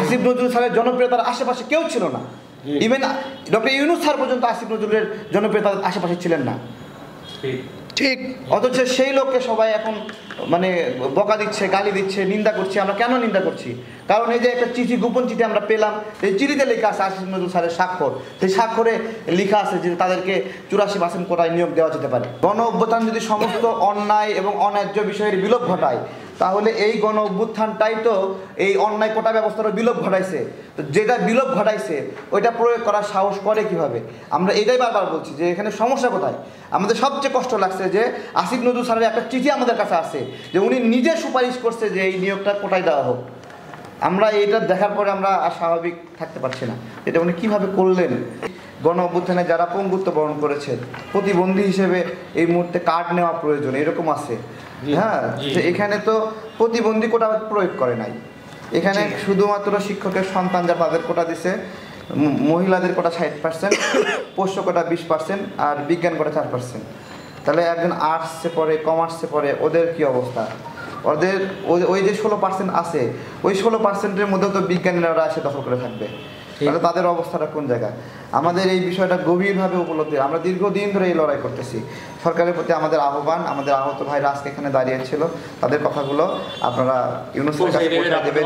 আসিফ নজরুল স্যারের জনপ্রিয়তার আশেপাশে কেউ ছিল না। ইভেন ডক্টর ইউনূস স্যার পর্যন্ত আসিফ নজরুলের জনপ্রিয়তার আশেপাশে ছিলেন না। ঠিক, অথচ সেই লোককে সবাই এখন মানে বকা দিচ্ছে, গালি দিচ্ছে, নিন্দা করছে। আমরা কেন নিন্দা করছি? কারণ এই যে একটা চিঠি, গোপন চিঠি আমরা পেলাম, এই চিঠিতে লেখা আছে আসিফ নজরুল স্যারের স্বাক্ষর। সেই স্বাক্ষরে লেখা আছে যে তাদেরকে 84% কোটায় নিয়োগ দেওয়া যেতে পারে। গণ অভ্যুত্থান যদি সমস্ত অন্যায় এবং অন্যায্য বিষয়ের বিলোপ ঘটায়, তাহলে এই গণ অভ্যুত্থানটাই তো এই অন্যায় কোটা ব্যবস্থার বিলোপ ঘটাইছে। তো যেটা বিলোপ ঘটাইছে ওইটা প্রয়োগ করার সাহস করে কিভাবে? আমরা এটাই বারবার বলছি যে এখানে সমস্যা কোথায়। আমাদের সবচেয়ে কষ্ট লাগছে যে আসিফ নজরুল স্যারের একটা চিঠি আমাদের কাছে আসে যে উনি নিজে সুপারিশ করছে যে এই নিয়োগটা কোটায় দেওয়া হোক। আমরা এটা দেখার পরে আমরা আর স্বাভাবিক থাকতে পারছি না। এটা উনি কীভাবে করলেন? গণ অভ্যুত্থানে যারা পঙ্গুত্ব বরণ করেছে, প্রতিবন্ধী হিসেবে এই মুহূর্তে কার্ড নেওয়া প্রয়োজন, এরকম আছে। হ্যাঁ, এখানে তো প্রতিবন্ধী কোটা প্রয়োগ করে নাই। এখানে শুধুমাত্র শিক্ষকের সন্তান যা তাদের কোটা দিছে, মহিলাদের কোটা 60%, পোষ্য কোটা 20%, আর বিজ্ঞান কোটা 4%। তাহলে একজন আর্টসে পড়ে, কমার্সে পড়ে, ওদের কি অবস্থা? ওদের ওই যে 16% আছে, ওই 16%-এর মধ্যেও তো বিজ্ঞানীরা এসে দখল করে থাকবে। তাহলে তাদের অবস্থাটা কোন জায়গায়? আমাদের এই বিষয়টা গভীরভাবে উপলব্ধি। আমরা দীর্ঘদিন ধরে এই লড়াই করতেছি। সরকারের প্রতি আমাদের আহ্বান, আমাদের আহত ভাইরা আজকে এখানে দাঁড়িয়েছিল, তাদের কথাগুলো আপনারা ইউনূসের কাছে পৌঁছে দেবেন।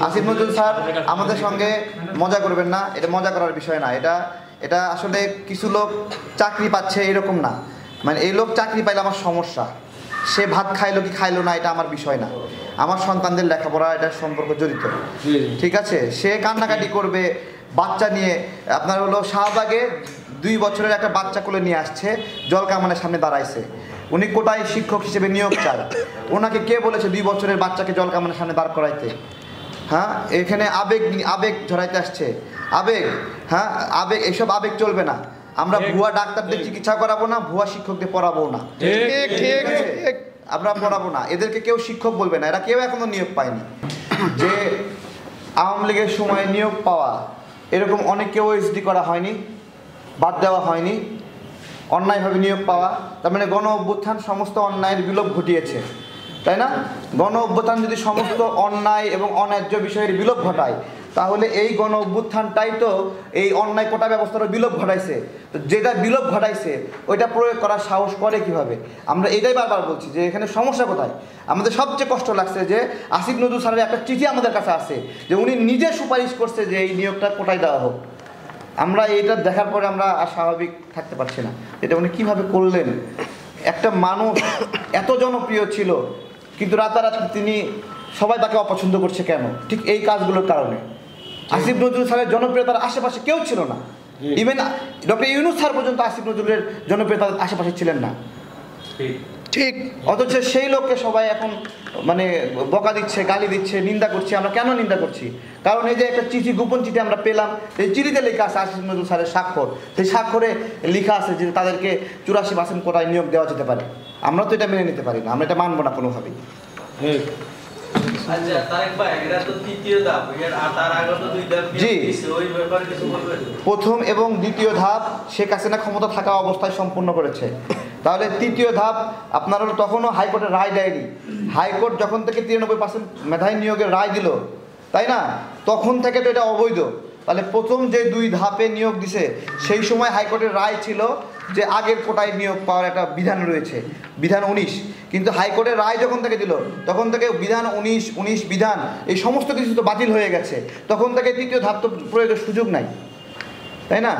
আসিফ নজরুল স্যার আমাদের সঙ্গে মজা করবেন না, এটা মজা করার বিষয় না। এটা আসলে কিছু লোক চাকরি পাচ্ছে এরকম না। মানে এই লোক চাকরি পাইলে আমার সমস্যা, সে ভাত খাইলো কি খাইলো না এটা আমার বিষয় না। আমার সন্তানদের লেখাপড়া এটার সম্পর্ক জড়িত। ঠিক আছে, সে কান্নাকাটি করবে বাচ্চা নিয়ে। আপনার হলো শাহবাগে 2 বছরের একটা বাচ্চা কোলে নিয়ে আসছে, জলকামানের সামনে দাঁড়াইছে। উনি কোটায় শিক্ষক হিসেবে নিয়োগ চায়। ওনাকে কে বলেছে 2 বছরের বাচ্চাকে জলকামানের সামনে দাঁড় করাইতে? হ্যাঁ, এখানে আবেগ ঝরাইতে আসছে। হ্যাঁ, এইসব আবেগ চলবে না। আমরা ভুয়া ডাক্তারদের চিকিৎসা করাবো না, ভুয়া শিক্ষকদের পড়াবো না। ঠিক আছে, আমরা পড়াবো না। এদেরকে কেউ শিক্ষক বলবে না, এরা কেউ এখনো নিয়োগ পায়নি। যে আওয়ামী লীগের সময় নিয়োগ পাওয়া, এরকম অনেককে ওএসডি করা হয়নি, বাদ দেওয়া হয়নি, অন্যায়ভাবে নিয়োগ পাওয়া। তার মানে গণ অভ্যুত্থান সমস্ত অন্যায়ের বিলোপ ঘটিয়েছে, তাই না? গণ অভ্যুত্থান যদি সমস্ত অন্যায় এবং অন্যায্য বিষয়ের বিলোপ ঘটায়, তাহলে এই গণ অভ্যুত্থানটাই তো এই অন্যায় কোটা ব্যবস্থার বিলোপ ঘটাইছে। তো যেটা বিলোপ ঘটাইছে ওইটা প্রয়োগ করার সাহস করে কিভাবে? আমরা এটাই বারবার বলছি যে এখানে সমস্যা কোথায়। আমাদের সবচেয়ে কষ্ট লাগছে যে আসিফ নজরুল স্যারের একটা চিঠি আমাদের কাছে আসে যে উনি নিজে সুপারিশ করছে যে এই নিয়োগটা কোটায় দেওয়া হোক। আমরা এটা দেখার পরে আমরা আর স্বাভাবিক থাকতে পারছি না। এটা উনি কীভাবে করলেন? একটা মানুষ এত জনপ্রিয় ছিল, কিন্তু রাতারাতি তিনি সবাই তাকে অপছন্দ করছে কেন? ঠিক এই কাজগুলোর কারণে। আসিফ নজরুল স্যারের জনপ্রিয়তার আশেপাশে কেউ ছিল না। ইভেন ডক্টর ইউনূস স্যার পর্যন্ত আসিফ নজরুলের জনপ্রিয়তার আশেপাশে ছিলেন না। ঠিক, অথচ সেই লোককে সবাই এখন মানে বকা দিচ্ছে, গালি দিচ্ছে, নিন্দা করছে। আমরা কেন নিন্দা করছি? কারণ এই যে একটা চিঠি, গোপন চিঠি আমরা পেলাম, এই চিঠিতে লেখা আছে আসিফ নজরুল স্যারের স্বাক্ষর। সেই স্বাক্ষরে লেখা আছে যে তাদেরকে 84% কোটায় নিয়োগ দেওয়া যেতে পারে। আমরা তো এটা মেনে নিতে পারি না, আমরা এটা মানবো না কোনোভাবেই। জি, প্রথম এবং দ্বিতীয় ধাপ শেখ হাসিনা ক্ষমতা থাকা অবস্থায় সম্পূর্ণ করেছে। তাহলে তৃতীয় ধাপ আপনার হলো তখনও হাইকোর্টের রায় দেয়নি। হাইকোর্ট যখন থেকে 93% মেধাবী নিয়োগের রায় দিল, তাই না, তখন থেকে তো এটা অবৈধ। তাহলে প্রথম যে 2 ধাপে নিয়োগ দিছে, সেই সময় হাইকোর্টের রায় ছিল যে আগের কোটায় নিয়োগ পাওয়ার একটা বিধান রয়েছে, বিধান 19। কিন্তু হাইকোর্টের রায় যখন থেকে দিল, তখন থেকে বিধান 19 বিধান এই সমস্ত কিছু তো বাতিল হয়ে গেছে। তখন থেকে তৃতীয় ধাপ তো প্রয়োগের সুযোগ নাই, তাই না?